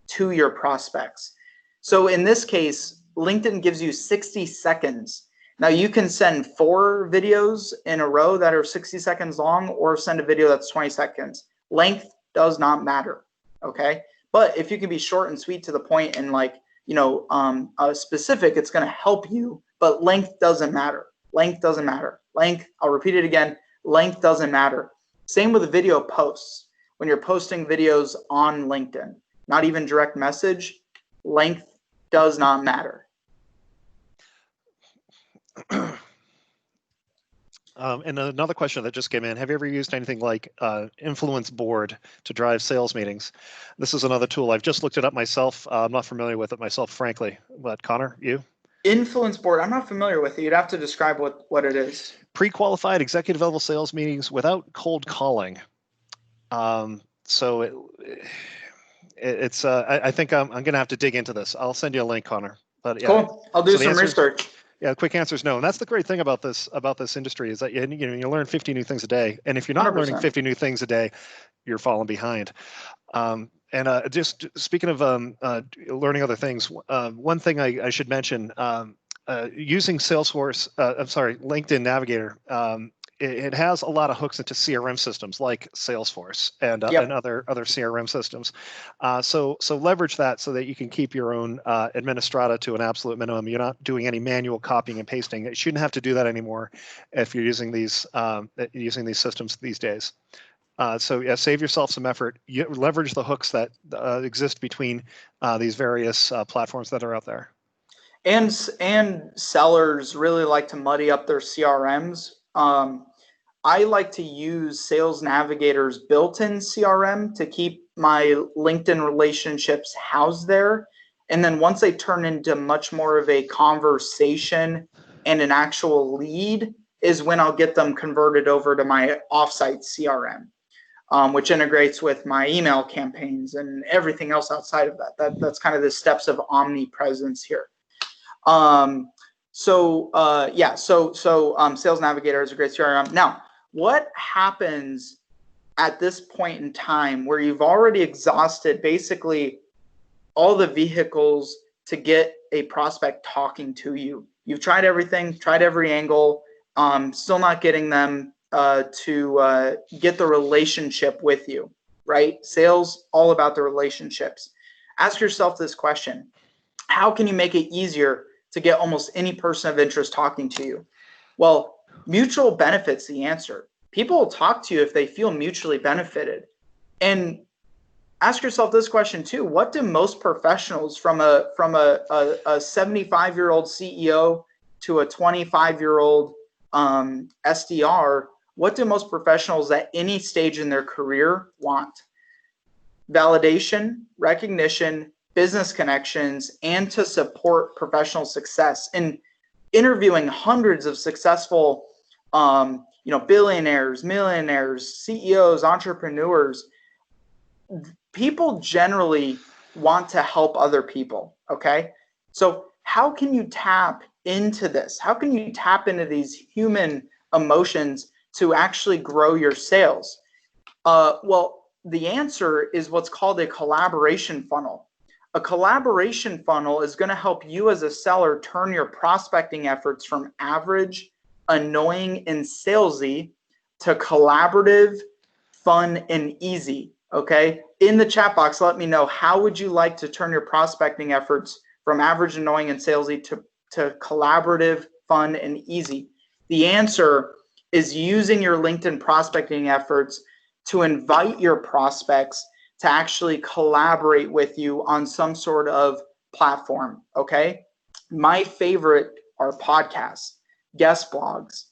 to your prospects. So in this case, LinkedIn gives you 60 seconds. Now you can send 4 videos in a row that are 60 seconds long, or send a video that's 20 seconds. Length does not matter. Okay. But if you can be short and sweet to the point and specific, it's going to help you, but length doesn't matter. Length doesn't matter. Length, I'll repeat it again. Length doesn't matter. Same with the video posts. When you're posting videos on LinkedIn, not even direct message, length does not matter. And another question that just came in, have you ever used anything like Influence Board to drive sales meetings? This is another tool. I've just looked it up myself. I'm not familiar with it myself, frankly. But Connor, you? Influence Board, I'm not familiar with it. You'd have to describe what it is. Pre-qualified executive level sales meetings without cold calling. So it's I think I'm going to have to dig into this. I'll send you a link, Connor. But yeah, cool. I'll do some research. Yeah, the quick answer is no. And that's the great thing about this industry, is that you learn 50 new things a day. And if you're not 100%. Learning 50 new things a day, you're falling behind. Just speaking of learning other things, one thing I should mention, using LinkedIn Navigator, it has a lot of hooks into CRM systems like Salesforce and other CRM systems. So leverage that so that you can keep your own administrata to an absolute minimum. You're not doing any manual copying and pasting. You shouldn't have to do that anymore if you're using these systems these days. So yeah, save yourself some effort. Leverage the hooks that exist between these various platforms that are out there. And sellers really like to muddy up their CRMs. I like to use Sales Navigator's built-in CRM to keep my LinkedIn relationships housed there. And then once they turn into much more of a conversation and an actual lead is when I'll get them converted over to my offsite CRM, which integrates with my email campaigns and everything else outside of that. That's kind of the steps of omnipresence here. Sales Navigator is a great CRM. Now, what happens at this point in time where you've already exhausted basically all the vehicles to get a prospect talking to you? You've tried everything, tried every angle, still not getting them to get the relationship with you, right? Sales, all about the relationships. Ask yourself this question: how can you make it easier to get almost any person of interest talking to you? Well, mutual benefit's the answer. People will talk to you if they feel mutually benefited. And ask yourself this question too: what do most professionals, from a 75-year-old CEO to a 25-year-old SDR, what do most professionals at any stage in their career want? Validation, recognition, business connections, and to support professional success. And interviewing hundreds of successful billionaires, millionaires, CEOs, entrepreneurs, people generally want to help other people, okay? So how can you tap into this? How can you tap into these human emotions to actually grow your sales? Well, the answer is what's called a collaboration funnel. A collaboration funnel is going to help you as a seller turn your prospecting efforts from average, annoying, and salesy to collaborative, fun, and easy. Okay? In the chat box, let me know, how would you like to turn your prospecting efforts from average, annoying, and salesy to collaborative, fun, and easy? The answer is using your LinkedIn prospecting efforts to invite your prospects to actually collaborate with you on some sort of platform, okay? My favorite are podcasts, guest blogs,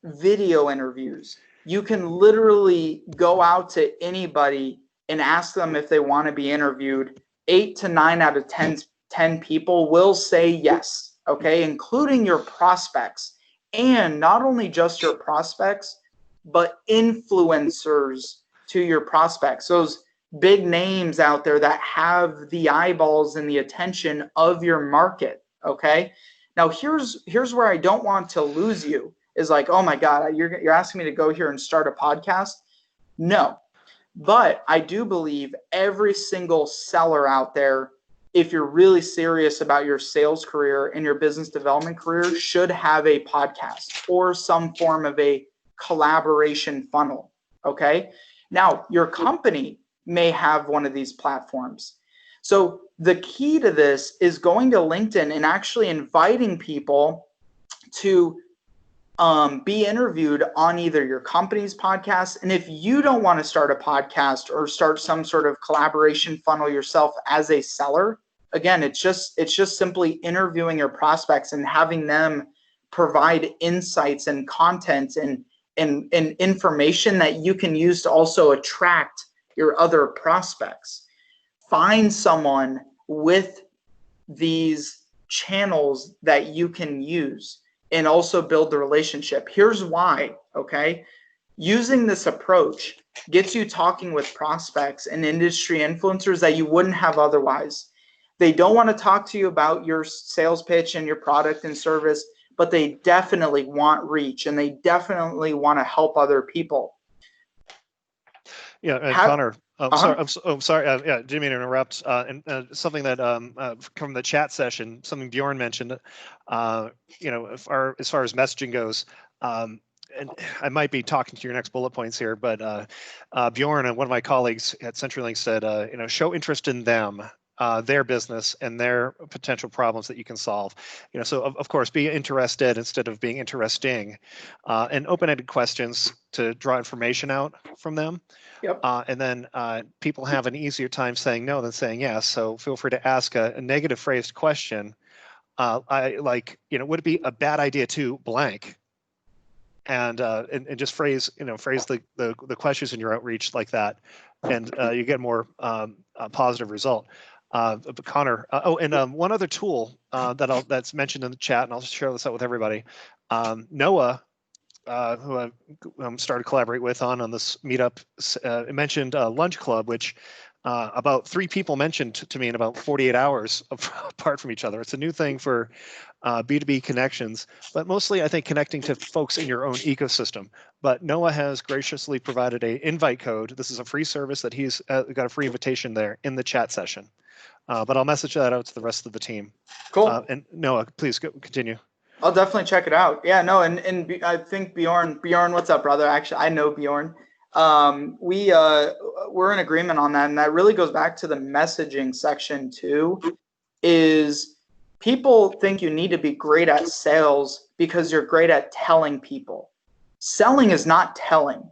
video interviews. You can literally go out to anybody and ask them if they want to be interviewed. 8 to 9 out of 10 people will say yes, okay, including your prospects. And not only just your prospects, but influencers to your prospects, those big names out there that have the eyeballs and the attention of your market, okay? Now, here's where I don't want to lose you, is like, oh my God, you're asking me to go here and start a podcast? No, but I do believe every single seller out there, if you're really serious about your sales career and your business development career, should have a podcast or some form of a collaboration funnel, okay? Now, your company may have one of these platforms. So the key to this is going to LinkedIn and actually inviting people to be interviewed on either your company's podcast. And if you don't want to start a podcast or start some sort of collaboration funnel yourself as a seller, again, it's just simply interviewing your prospects and having them provide insights and content and information that you can use to also attract your other prospects. Find someone with these channels that you can use and also build the relationship. Here's why, okay? Using this approach gets you talking with prospects and industry influencers that you wouldn't have otherwise. They don't want to talk to you about your sales pitch and your product and service, but they definitely want reach and they definitely want to help other people. Yeah, and Connor, I'm sorry. Yeah, didn't mean to interrupt. And something that from the chat session, something Bjorn mentioned. As far as messaging goes, and I might be talking to your next bullet points here, but Bjorn and one of my colleagues at CenturyLink said, show interest in them, their business, and their potential problems that you can solve. So of course, be interested instead of being interesting, and open-ended questions to draw information out from them. Yep. And then people have an easier time saying no than saying yes. So feel free to ask a negative phrased question. Would it be a bad idea to blank? And just phrase the questions in your outreach like that, and you get a more positive result. Connor. One other tool that's mentioned in the chat, and I'll share this out with everybody. Noah, who I started to collaborate with on this meetup, mentioned Lunch Club, which about 3 people mentioned to me in about 48 hours apart from each other. It's a new thing for B2B connections, but mostly I think connecting to folks in your own ecosystem. But Noah has graciously provided a invite code. This is a free service that he's got a free invitation there in the chat session. But I'll message that out to the rest of the team. Cool. And Noah, please continue. I'll definitely check it out. Yeah, no, and I think Bjorn, what's up, brother? Actually, I know Bjorn. We're in agreement on that, and that really goes back to the messaging section too. Is people think you need to be great at sales because you're great at telling people. Selling is not telling.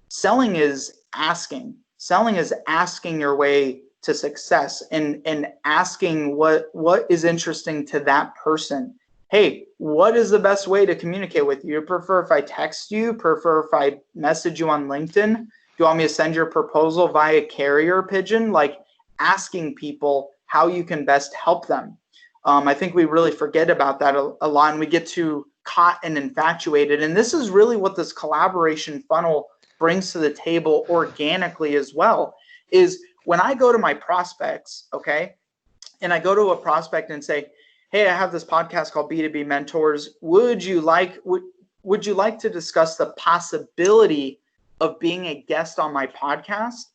Selling is asking. Selling is asking your way to success and asking what is interesting to that person. Hey, what is the best way to communicate with you? You prefer if I text you? Prefer if I message you on LinkedIn? Do you want me to send your proposal via carrier pigeon? Like asking people how you can best help them. I think we really forget about that a lot, and we get too caught and infatuated. And this is really what this collaboration funnel brings to the table organically as well, is when I go to my prospects, okay, and I go to a prospect and say, hey, I have this podcast called B2B Mentors. Would you like to discuss the possibility of being a guest on my podcast?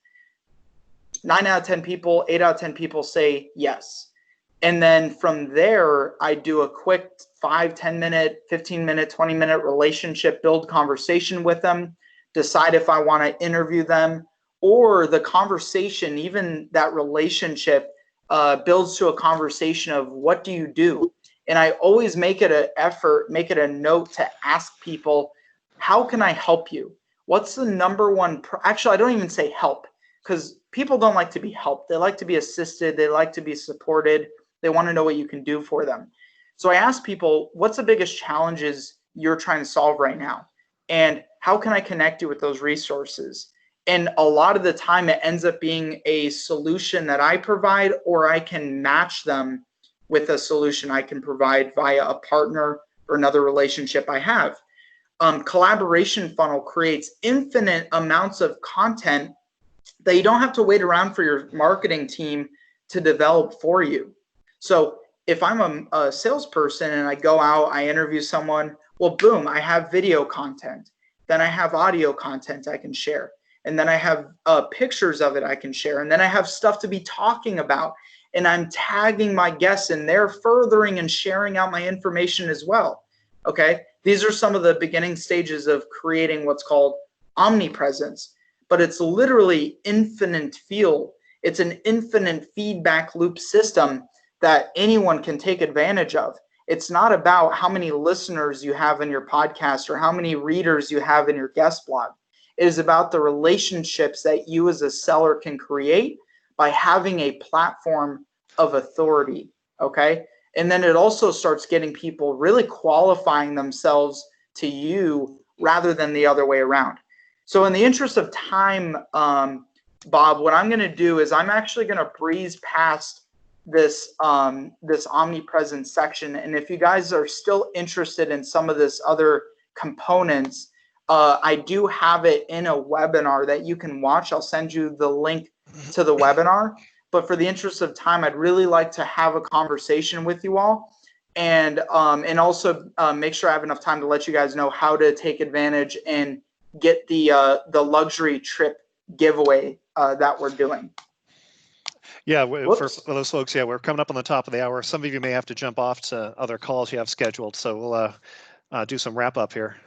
9 out of 10 people, 8 out of 10 people say yes. And then from there, I do a quick 5, 10 minute, 15 minute, 20 minute relationship build conversation with them, decide if I want to interview them, or the conversation, even that relationship builds to a conversation of what do you do? And I always make it an effort, make it a note to ask people, how can I help you? What's the number one? Actually, I don't even say help, because people don't like to be helped. They like to be assisted. They like to be supported. They want to know what you can do for them. So I ask people, what's the biggest challenges you're trying to solve right now? And how can I connect you with those resources? And a lot of the time it ends up being a solution that I provide, or I can match them with a solution I can provide via a partner or another relationship I have. Collaboration funnel creates infinite amounts of content that you don't have to wait around for your marketing team to develop for you. So if I'm a salesperson and I go out, I interview someone, well, boom, I have video content. Then I have audio content I can share. And then I have pictures of it I can share. And then I have stuff to be talking about. And I'm tagging my guests, and they're furthering and sharing out my information as well. Okay, these are some of the beginning stages of creating what's called omnipresence. But it's literally infinite field. It's an infinite feedback loop system that anyone can take advantage of. It's not about how many listeners you have in your podcast or how many readers you have in your guest blog. It is about the relationships that you as a seller can create by having a platform of authority, okay? And then it also starts getting people really qualifying themselves to you rather than the other way around. So in the interest of time, Bob, what I'm going to do is I'm actually going to breeze past this omnipresent section. And if you guys are still interested in some of this other components, I do have it in a webinar that you can watch. I'll send you the link to the webinar. But for the interest of time, I'd really like to have a conversation with you all, and also make sure I have enough time to let you guys know how to take advantage and get the luxury trip giveaway that we're doing. Yeah, for those folks, yeah, we're coming up on the top of the hour. Some of you may have to jump off to other calls you have scheduled, so we'll do some wrap up here.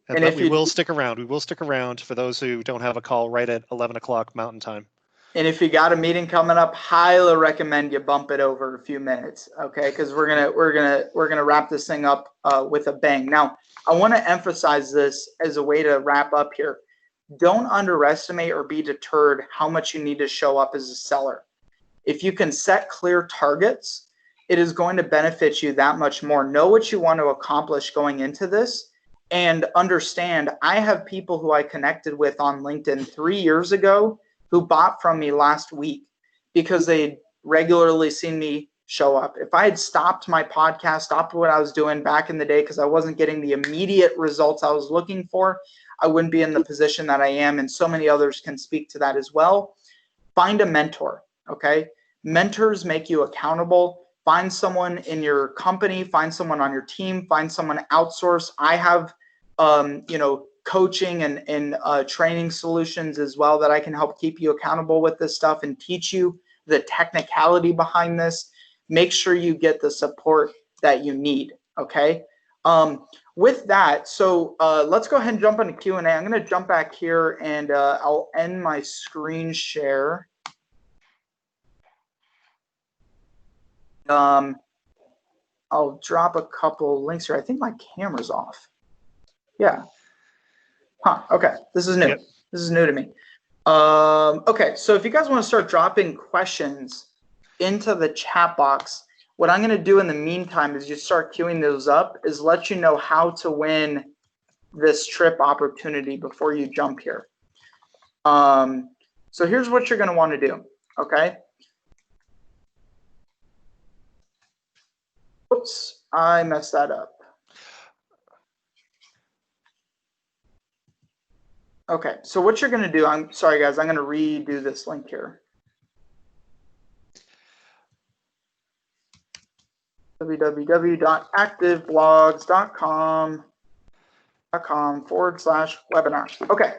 But we will stick around. We will stick around for those who don't have a call right at 11 o'clock Mountain Time. And if you got a meeting coming up, highly recommend you bump it over a few minutes, okay? Because we're gonna wrap this thing up with a bang. Now, I want to emphasize this as a way to wrap up here. Don't underestimate or be deterred how much you need to show up as a seller. If you can set clear targets, it is going to benefit you that much more. Know what you want to accomplish going into this, and understand I have people who I connected with on LinkedIn 3 years ago who bought from me last week because they regularly seen me show up. If I had stopped my podcast, stopped what I was doing back in the day because I wasn't getting the immediate results I was looking for, I wouldn't be in the position that I am, and so many others can speak to that as well. Find a mentor, okay? Mentors make you accountable. Find someone in your company, find someone on your team, find someone outsource. I have, coaching and training solutions as well that I can help keep you accountable with this stuff and teach you the technicality behind this. Make sure you get the support that you need, okay? With that, so let's go ahead and jump into Q&A. I'm going to jump back here and I'll end my screen share. I'll drop a couple links here. I think my camera's off. Yeah. Huh. Okay. This is new. Yep. This is new to me. Okay. So if you guys want to start dropping questions into the chat box, what I'm going to do in the meantime is just start queuing those up, is let you know how to win this trip opportunity before you jump here. So here's what you're going to want to do. Okay. Oops, I messed that up. Okay, so what you're going to do, I'm sorry guys, I'm going to redo this link here. www.activeblogs.com/webinar. Okay,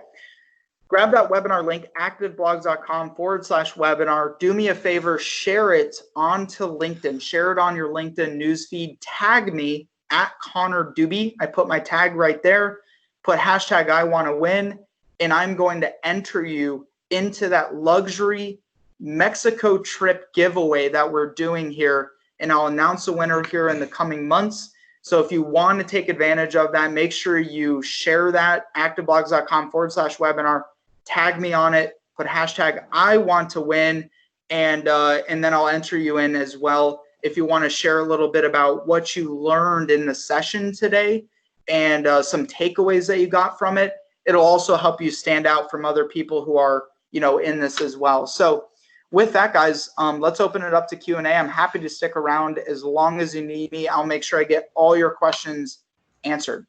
grab that webinar link, activeblogs.com/webinar. Do me a favor, share it onto LinkedIn. Share it on your LinkedIn newsfeed. Tag me at Connor Dube. I put my tag right there. Put hashtag I want to win. And I'm going to enter you into that luxury Mexico trip giveaway that we're doing here. And I'll announce a winner here in the coming months. So if you want to take advantage of that, make sure you share that, activeblogs.com/webinar, tag me on it, put hashtag I want to win, and then I'll enter you in as well. If you want to share a little bit about what you learned in the session today and some takeaways that you got from it, it'll also help you stand out from other people who are, in this as well. So with that, guys, let's open it up to Q&A. I'm happy to stick around as long as you need me. I'll make sure I get all your questions answered.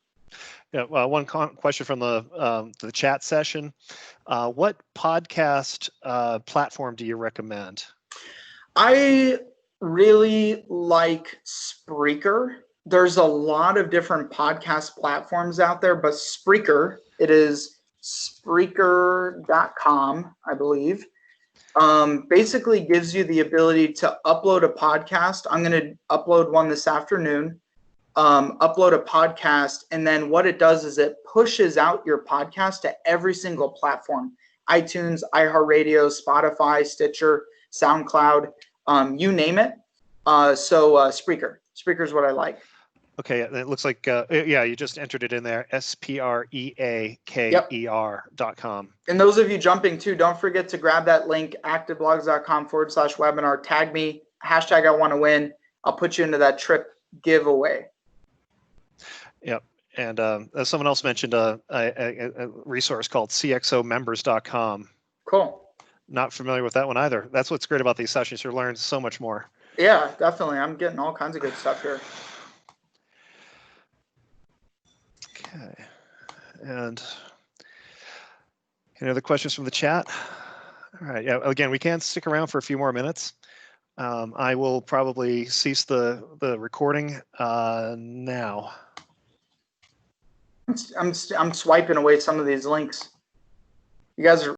Yeah, well, one question from the chat session. What podcast platform do you recommend? I really like Spreaker. There's a lot of different podcast platforms out there, but Spreaker, it is Spreaker.com, I believe. Basically gives you the ability to upload a podcast. I'm going to upload one this afternoon, upload a podcast. And then what it does is it pushes out your podcast to every single platform, iTunes, iHeartRadio, Spotify, Stitcher, SoundCloud, you name it. So Spreaker is what I like. Okay, it looks like, yeah, you just entered it in there, SPREAKER.com. And those of you jumping too, don't forget to grab that link, activeblogs.com/webinar, tag me, hashtag I want to win. I'll put you into that trip giveaway. Yep. And as someone else mentioned, a resource called cxomembers.com. Cool. Not familiar with that one either. That's what's great about these sessions. You learn so much more. Yeah, definitely. I'm getting all kinds of good stuff here. Okay. And any other questions from the chat? All right. Yeah. Again, we can stick around for a few more minutes. I will probably cease the recording now. I'm swiping away some of these links. You guys are